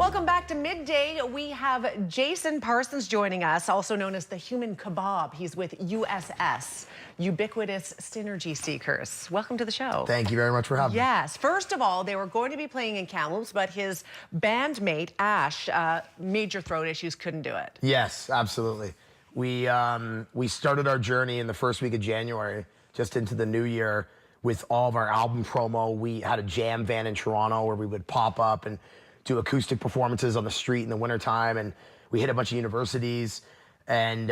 Welcome back to Midday. We have Jason Parsons joining us, also known as the Human Kebab. He's with USS, Ubiquitous Synergy Seekers. Welcome to the show. Thank you very much for having me. Yes. First of all, they were going to be playing in Kamloops, but his bandmate, Ash, major throat issues, couldn't do it. Yes, absolutely. We started our journey in the first week of January, just into the new year, with all of our album promo. We had a jam van in Toronto where we would pop up and do acoustic performances on the street in the wintertime, and we hit a bunch of universities, and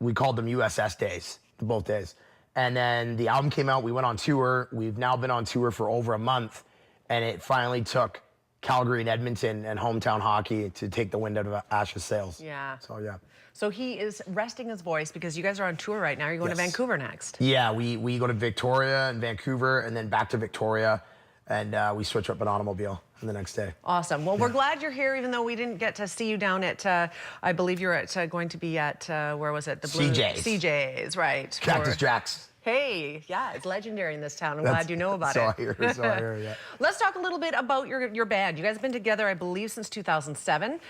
we called them USS days, both days. And then the album came out, we went on tour. We've now been on tour for over a month, and it finally took Calgary and Edmonton and hometown hockey to take the wind out of Ash's sails. Yeah. So, yeah. So he is resting his voice because you guys are on tour right now. You're going to Vancouver next. Yeah, we go to Victoria and Vancouver, and then back to Victoria, and we switch up an automobile the next day. Awesome. Well, we're glad you're here, even though we didn't get to see you down at, I believe you're at going to be at, where was it? The Blue CJ's. CJ's, right. Cactus Jack's. Hey, yeah, it's legendary in this town. I'm glad you know about so it. I hear, yeah. Let's talk a little bit about your band. You guys have been together, I believe, since 2007.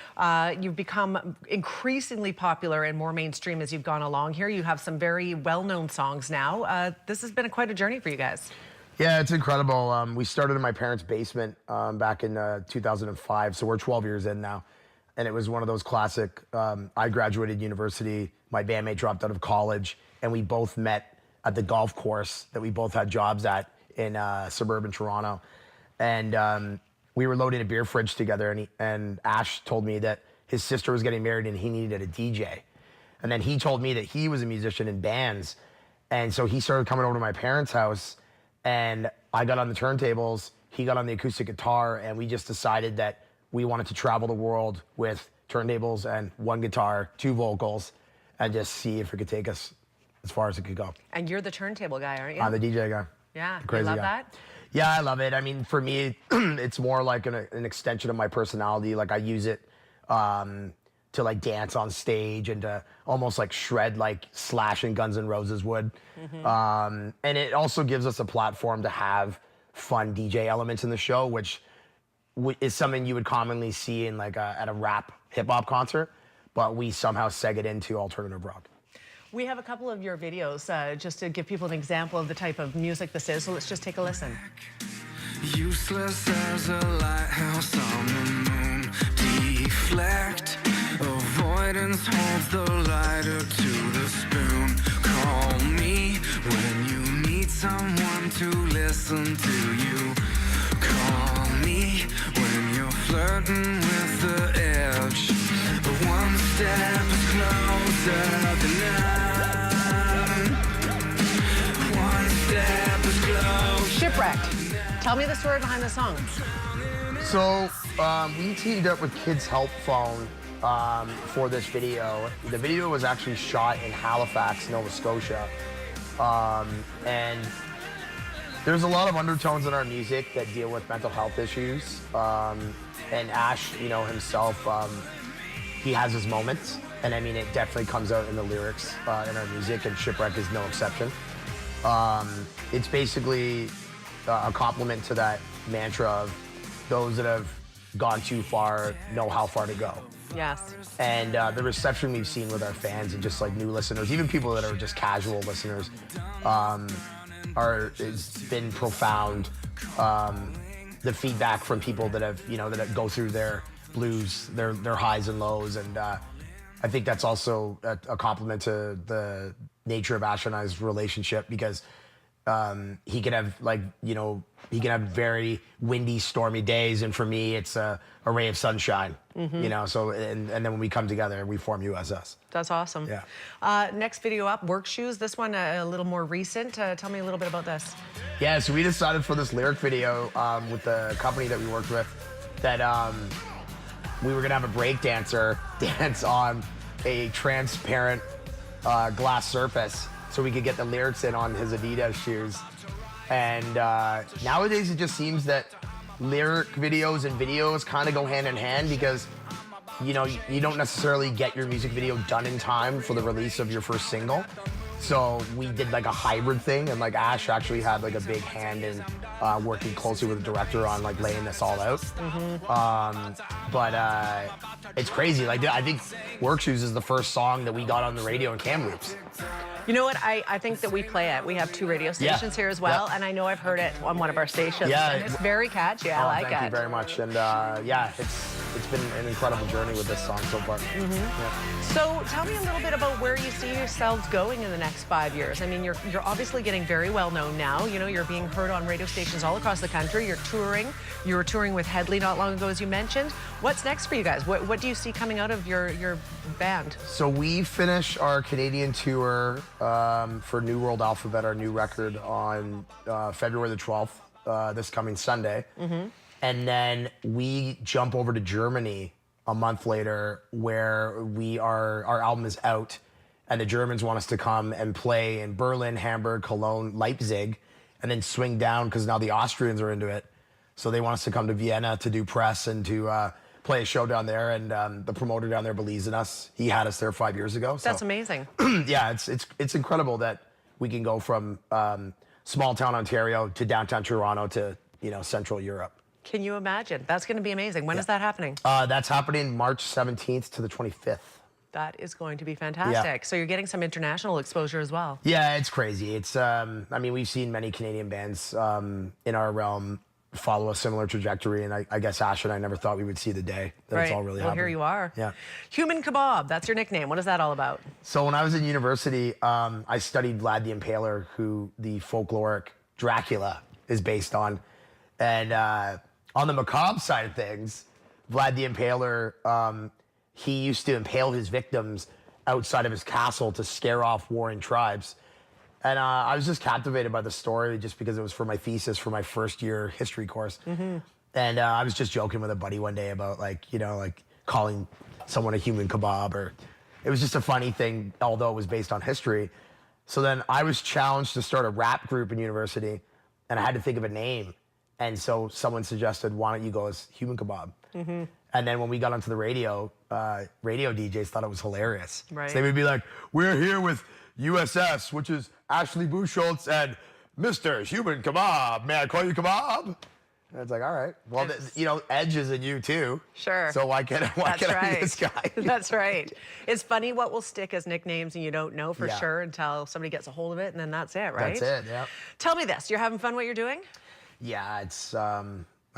You've become increasingly popular and more mainstream as you've gone along here. You have some very well-known songs now. This has been quite a journey for you guys. Yeah, it's incredible. We started in my parents' basement back in 2005, so we're 12 years in now. And it was one of those classic, I graduated university, my bandmate dropped out of college, and we both met at the golf course that we both had jobs at in suburban Toronto. And we were loading a beer fridge together, and Ash told me that his sister was getting married and he needed a DJ. And then he told me that he was a musician in bands. And so he started coming over to my parents' house, and I got on the turntables, he got on the acoustic guitar, and we just decided that we wanted to travel the world with turntables and one guitar, two vocals, and just see if it could take us as far as it could go. And you're the turntable guy, aren't you? I'm the DJ guy. Yeah, the crazy you love guy. that? Yeah, I love it. I mean, for me, it's more like an extension of my personality. Like, I use it to like dance on stage and to almost like shred like Slash and Guns N' Roses would. And it also gives us a platform to have fun DJ elements in the show, which is something you would commonly see in like at a rap hip hop concert, but we somehow seg it into alternative rock. We have a couple of your videos just to give people an example of the type of music this is, so let's just take a listen. Useless as a lighthouse on the moon. Deflect. Avoidance holds the lighter to the spoon. Call me when you need someone to listen to you. Call me when you're flirting with the edge. But one step is closer than none. One step is closer. Shipwreck. Tell me the story behind the song. So we teamed up with Kids Help Phone for this video. The video was actually shot in Halifax, Nova Scotia. And there's a lot of undertones in our music that deal with mental health issues. And Ash, you know, himself, he has his moments. And I mean, it definitely comes out in the lyrics in our music, and Shipwreck is no exception. It's basically a compliment to that mantra of those that have gone too far know how far to go. Yes. And the reception we've seen with our fans and just like new listeners, even people that are just casual listeners, it's been profound. The feedback from people that have, you know, that go through their blues, their highs and lows, and I think that's also a compliment to the nature of Ash and I's relationship, because he can have, like, you know, he can have very windy, stormy days, and for me, it's a ray of sunshine, you know, so, and then when we come together, we form USS. That's awesome. Yeah. Next video up, Work Shoes. This one a little more recent. Tell me a little bit about this. Yeah, so we decided for this lyric video with the company that we worked with that we were gonna have a break dancer dance on a transparent glass surface so we could get the lyrics in on his Adidas shoes. And nowadays it just seems that lyric videos and videos kind of go hand in hand, because you know, you don't necessarily get your music video done in time for the release of your first single. So we did like a hybrid thing, and like Ash actually had like a big hand in working closely with the director on like laying this all out. But it's crazy. Like I think Work Shoes is the first song that we got on the radio in Kamloops. You know what? I think that we play it. We have 2 radio stations here as well, and I know I've heard it on one of our stations. Yeah, and it's very catchy. I like it. Thank you very much. And yeah, it's been an incredible journey with this song so far. Yeah. So tell me a little bit about where you see yourselves going in the next 5 years. I mean, you're obviously getting very well known now. You know, you're being heard on radio stations all across the country. You're touring. You were touring with Headley not long ago, as you mentioned. What's next for you guys? What do you see coming out of your band? So we finish our Canadian tour for New World Alphabet, our new record, on February the 12th, this coming Sunday. And then we jump over to Germany a month later, where our album is out, and the Germans want us to come and play in Berlin, Hamburg, Cologne, Leipzig, and then swing down because now the Austrians are into it. So they want us to come to Vienna to do press and to play a show down there. And the promoter down there believes in us. He had us there 5 years ago. So, That's amazing. yeah, it's incredible that we can go from small town Ontario to downtown Toronto to Central Europe. Can you imagine? That's going to be amazing. When is that happening? That's happening March 17th to the 25th. That is going to be fantastic. Yeah. So you're getting some international exposure as well. Yeah, it's crazy. It's I mean, we've seen many Canadian bands in our realm follow a similar trajectory, and I guess Ash and I never thought we would see the day that it's all really happening. Well, here you are. Yeah. Human Kebab, that's your nickname. What is that all about? So when I was in university, I studied Vlad the Impaler, who the folkloric Dracula is based on. And on the macabre side of things, Vlad the Impaler, he used to impale his victims outside of his castle to scare off warring tribes. And I was just captivated by the story just because it was for my thesis for my first year history course. And I was just joking with a buddy one day about like calling someone a human kebab, or it was just a funny thing, although it was based on history. So then I was challenged to start a rap group in university, and I had to think of a name. And so someone suggested, why don't you go as Human Kebab? And then when we got onto the radio, radio DJs thought it was hilarious. Right. So they would be like, we're here with USS, which is Ashley Buchholz, and Mr. Human Kebab. May I call you Kebab? And it's like, all right. Well, Edge is in you too. Sure. So why can't I be this guy? That's right. It's funny what will stick as nicknames and you don't know for sure until somebody gets a hold of it, and then that's it, right? That's it, yeah. Tell me this, you're having fun what you're doing? Yeah, it's, I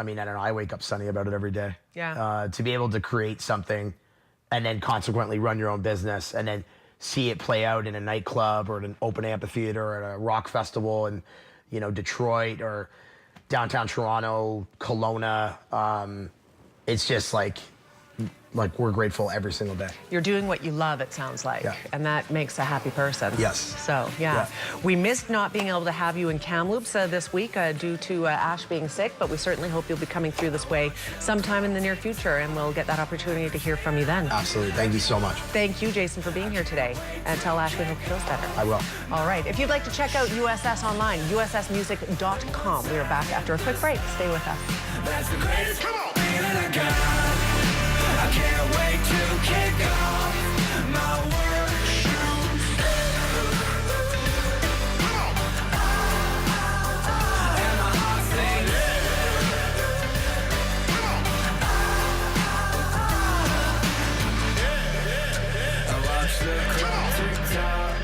mean, I don't know, I wake up sunny about it every day. Yeah. To be able to create something and then consequently run your own business and then see it play out in a nightclub or at an open amphitheater or at a rock festival in, Detroit or downtown Toronto, Kelowna. It's just like we're grateful every single day. You're doing what you love, it sounds like, and that makes a happy person. Yes. So, yeah. We missed not being able to have you in Kamloops this week due to Ash being sick, but we certainly hope you'll be coming through this way sometime in the near future, and we'll get that opportunity to hear from you then. Absolutely. Thank you so much. Thank you, Jason, for being here today, and tell Ash we hope he feels better. I will. All right. If you'd like to check out USS online, ussmusic.com. We are back after a quick break. Stay with us. That's the greatest feeling I got. I can't wait to kick off my work shoes. And my heart sings. I watch the clock tick tock,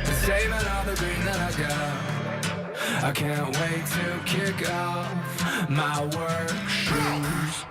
and saving all the green that I got. I can't wait to kick off my work shoes.